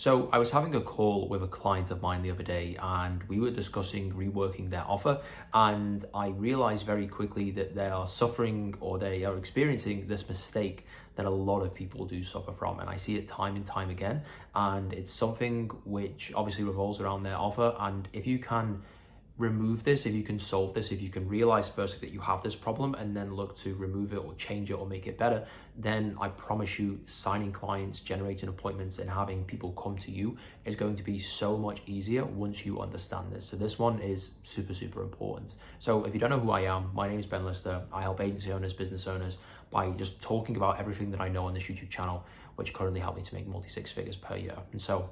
So I was having a call with a client of mine the other day and we were discussing reworking their offer, and I realized very quickly that they are suffering or they are experiencing this mistake that a lot of people do suffer from, and I see it time and time again, and it's something which obviously revolves around their offer. And if you can remove this, if you can solve this, if you can realize firstly that you have this problem and then look to remove it or change it or make it better, then I promise you signing clients, generating appointments, and having people come to you is going to be so much easier once you understand this. So this one is super, super important. So if you don't know who I am, my name is Ben Lister. I help agency owners, business owners by just talking about everything that I know on this YouTube channel, which currently help me to make multi-six figures per year. And so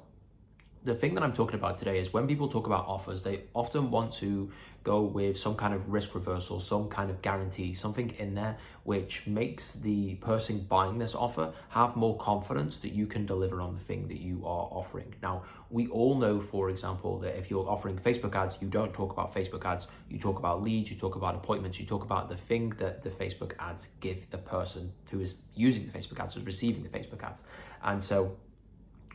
the thing that I'm talking about today is when people talk about offers, they often want to go with some kind of risk reversal, some kind of guarantee, something in there which makes the person buying this offer have more confidence that you can deliver on the thing that you are offering. Now, we all know, for example, that if you're offering Facebook ads, you don't talk about Facebook ads, you talk about leads, you talk about appointments, you talk about the thing that the Facebook ads give the person who is using the Facebook ads, who's receiving the Facebook ads. And so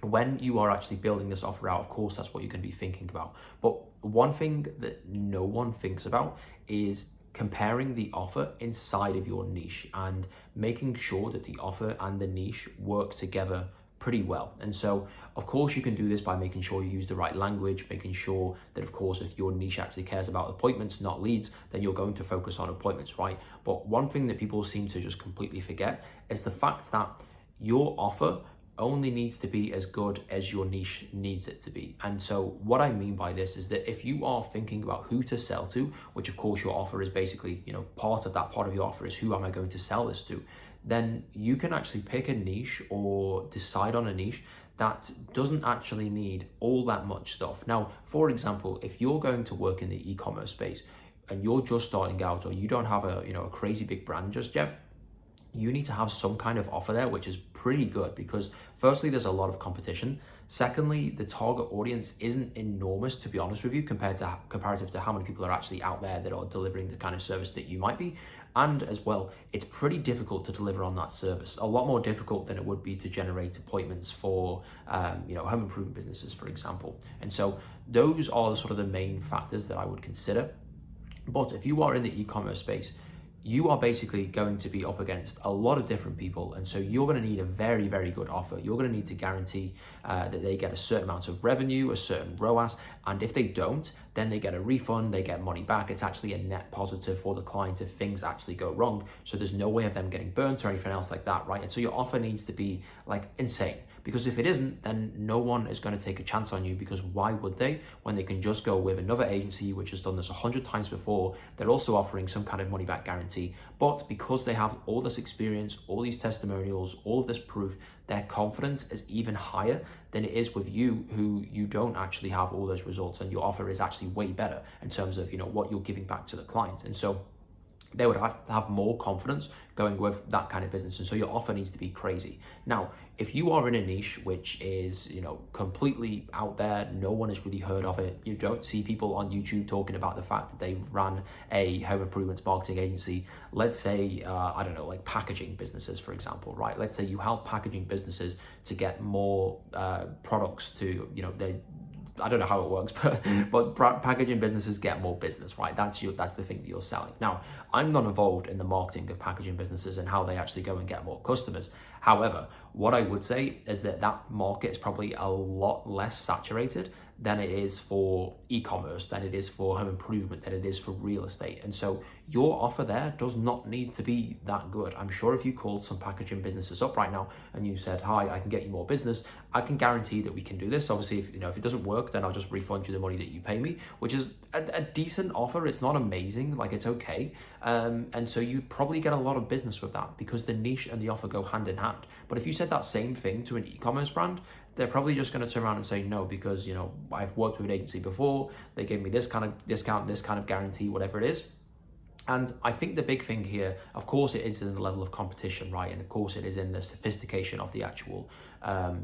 when you are actually building this offer out, of course, that's what you're going to be thinking about. But one thing that no one thinks about is comparing the offer inside of your niche and making sure that the offer and the niche work together pretty well. And so, of course, you can do this by making sure you use the right language, making sure that, of course, if your niche actually cares about appointments, not leads, then you're going to focus on appointments, right? But one thing that people seem to just completely forget is the fact that your offer only needs to be as good as your niche needs it to be. And so what I mean by this is that if you are thinking about who to sell to, which of course your offer is basically, part of your offer is who am I going to sell this to, then you can actually pick a niche or decide on a niche that doesn't actually need all that much stuff. Now, for example, if you're going to work in the e-commerce space and you're just starting out, or you don't have a crazy big brand just yet, you need to have some kind of offer there which is pretty good, because firstly, there's a lot of competition. Secondly, the target audience isn't enormous, to be honest with you, comparative to how many people are actually out there that are delivering the kind of service that you might be. And as well, it's pretty difficult to deliver on that service, a lot more difficult than it would be to generate appointments for home improvement businesses, for example. And so those are sort of the main factors that I would consider. But if you are in the e-commerce space, you are basically going to be up against a lot of different people. And so you're going to need a very, very good offer. You're going to need to guarantee that they get a certain amount of revenue, a certain ROAS. And if they don't, then they get a refund, they get money back. It's actually a net positive for the client if things actually go wrong. So there's no way of them getting burnt or anything else like that, right? And so your offer needs to be like insane. Because if it isn't, then no one is going to take a chance on you, because why would they, when they can just go with another agency which has done this 100 times before? They're also offering some kind of money back guarantee, but because they have all this experience, all these testimonials, all of this proof, their confidence is even higher than it is with you, who you don't actually have all those results, and your offer is actually way better in terms of what you're giving back to the client. And so they would have more confidence going with that kind of business. And so your offer needs to be crazy. Now, if you are in a niche which is, completely out there, no one has really heard of it, you don't see people on YouTube talking about the fact that they ran a home improvements marketing agency, let's say, like packaging businesses, for example, right? Let's say you help packaging businesses to get more products to, I don't know how it works, but packaging businesses get more business, right? That's the thing that you're selling. Now, I'm not involved in the marketing of packaging businesses and how they actually go and get more customers. However, what I would say is that market is probably a lot less saturated than it is for e-commerce, than it is for home improvement, than it is for real estate. And so your offer there does not need to be that good. I'm sure if you called some packaging businesses up right now and you said, hi, I can get you more business, I can guarantee that we can do this. Obviously, if it doesn't work, then I'll just refund you the money that you pay me, which is a decent offer. It's not amazing, like it's okay. And so you probably get a lot of business with that, because the niche and the offer go hand in hand. But if you said that same thing to an e-commerce brand, they're probably just going to turn around and say no, because I've worked with an agency before, they gave me this kind of discount, this kind of guarantee, whatever it is. And I think the big thing here, of course, it is in the level of competition, right? And of course, it is in the sophistication of the actual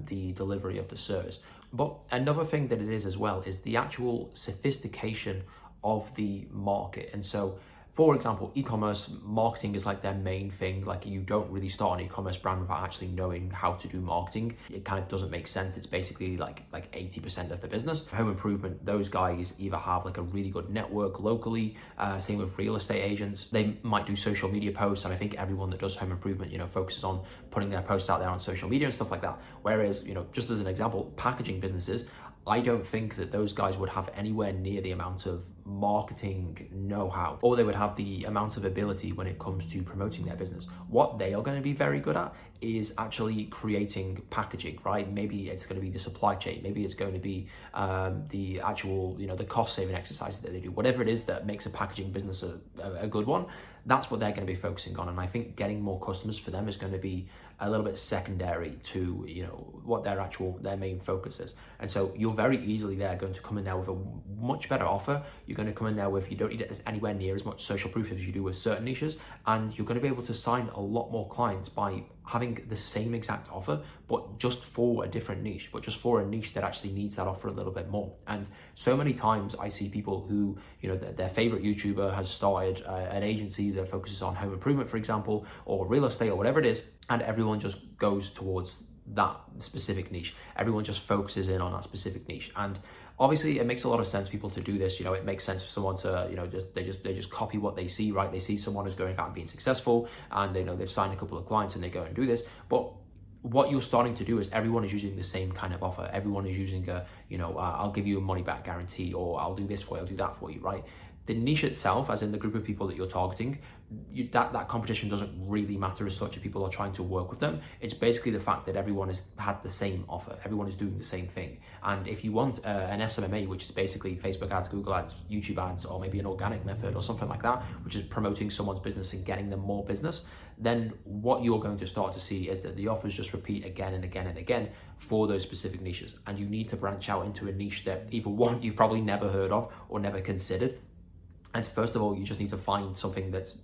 the delivery of the service. But another thing that it is as well is the actual sophistication of the market. And so For example, e-commerce marketing is like their main thing. Like, you don't really start an e-commerce brand without actually knowing how to do marketing. It kind of doesn't make sense. It's basically like 80% of the business. Home improvement, those guys either have like a really good network locally, same with real estate agents. They might do social media posts, and I think everyone that does home improvement, focuses on putting their posts out there on social media and stuff like that. Whereas, just as an example, packaging businesses, I don't think that those guys would have anywhere near the amount of marketing know-how, or they would have the amount of ability when it comes to promoting their business. What they are going to be very good at is actually creating packaging, right? Maybe it's going to be the supply chain. Maybe it's going to be the actual, the cost-saving exercises that they do. Whatever it is that makes a packaging business a good one, that's what they're going to be focusing on. And I think getting more customers for them is going to be a little bit secondary to what their main focus is. And so you're very easily there going to come in there with a much better offer. You're going to come in there with, you don't need anywhere near as much social proof as you do with certain niches, and you're going to be able to sign a lot more clients by having the same exact offer, but just for a different niche, but just for a niche that actually needs that offer a little bit more. And so many times I see people who, their favorite YouTuber has started an agency that focuses on home improvement, for example, or real estate or whatever it is, and everyone just goes towards that specific niche. Everyone just focuses in on that specific niche. And obviously it makes a lot of sense people to do this. It makes sense for someone to, they just copy what they see, right? They see someone who's going out and being successful, and they know they've signed a couple of clients and they go and do this. But what you're starting to do is everyone is using the same kind of offer. Everyone is using I'll give you a money back guarantee, or I'll do this for you, I'll do that for you, right? The niche itself, as in the group of people that you're targeting, that competition doesn't really matter as such if people are trying to work with them. It's basically the fact that everyone has had the same offer. Everyone is doing the same thing. And if you want an SMMA, which is basically Facebook ads, Google ads, YouTube ads, or maybe an organic method or something like that, which is promoting someone's business and getting them more business, then what you're going to start to see is that the offers just repeat again and again and again for those specific niches. And you need to branch out into a niche that either one, you've probably never heard of or never considered. And first of all, you just need to find something that's,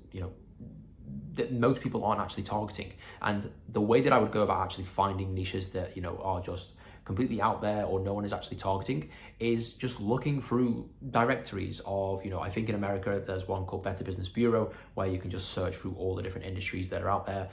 that most people aren't actually targeting. And the way that I would go about actually finding niches that, are just completely out there or no one is actually targeting is just looking through directories of, I think in America, there's one called Better Business Bureau where you can just search through all the different industries that are out there.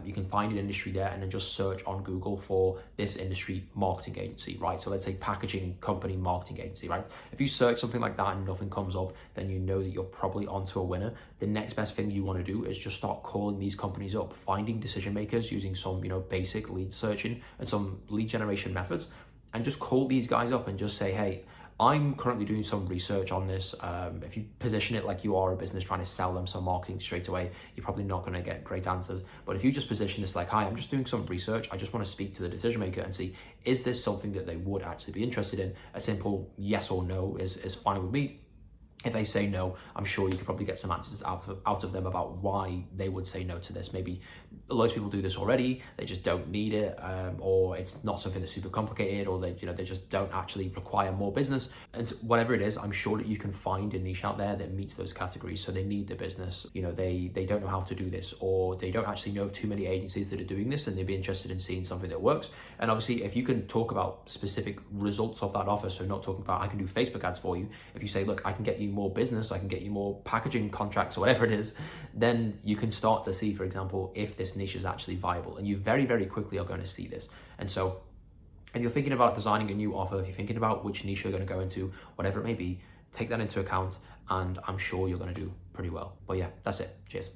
You can find an industry there and then just search on Google for this industry marketing agency, right? So let's say packaging company marketing agency, right? If you search something like that and nothing comes up, then you know that you're probably onto a winner. The next best thing you want to do is just start calling these companies up, finding decision makers using some, basic lead searching and some lead generation methods, and just call these guys up and just say, hey, I'm currently doing some research on this. If you position it like you are a business trying to sell them some marketing straight away, you're probably not going to get great answers. But if you just position this like, hi, I'm just doing some research. I just want to speak to the decision maker and see, is this something that they would actually be interested in? A simple yes or no is fine with me. If they say no, I'm sure you could probably get some answers out of them about why they would say no to this. Maybe loads of people do this already, they just don't need it, or it's not something that's super complicated, or they just don't actually require more business. And whatever it is, I'm sure that you can find a niche out there that meets those categories. So they need the business, they don't know how to do this, or they don't actually know of too many agencies that are doing this, and they'd be interested in seeing something that works. And obviously, if you can talk about specific results of that offer, so not talking about I can do Facebook ads for you, if you say, look, I can get you more business, I can get you more packaging contracts or whatever it is, then you can start to see, for example, if this niche is actually viable. And you very, very quickly are going to see this. And so if you're thinking about designing a new offer, if you're thinking about which niche you're going to go into, whatever it may be, take that into account, and I'm sure you're going to do pretty well. But yeah, that's it. Cheers.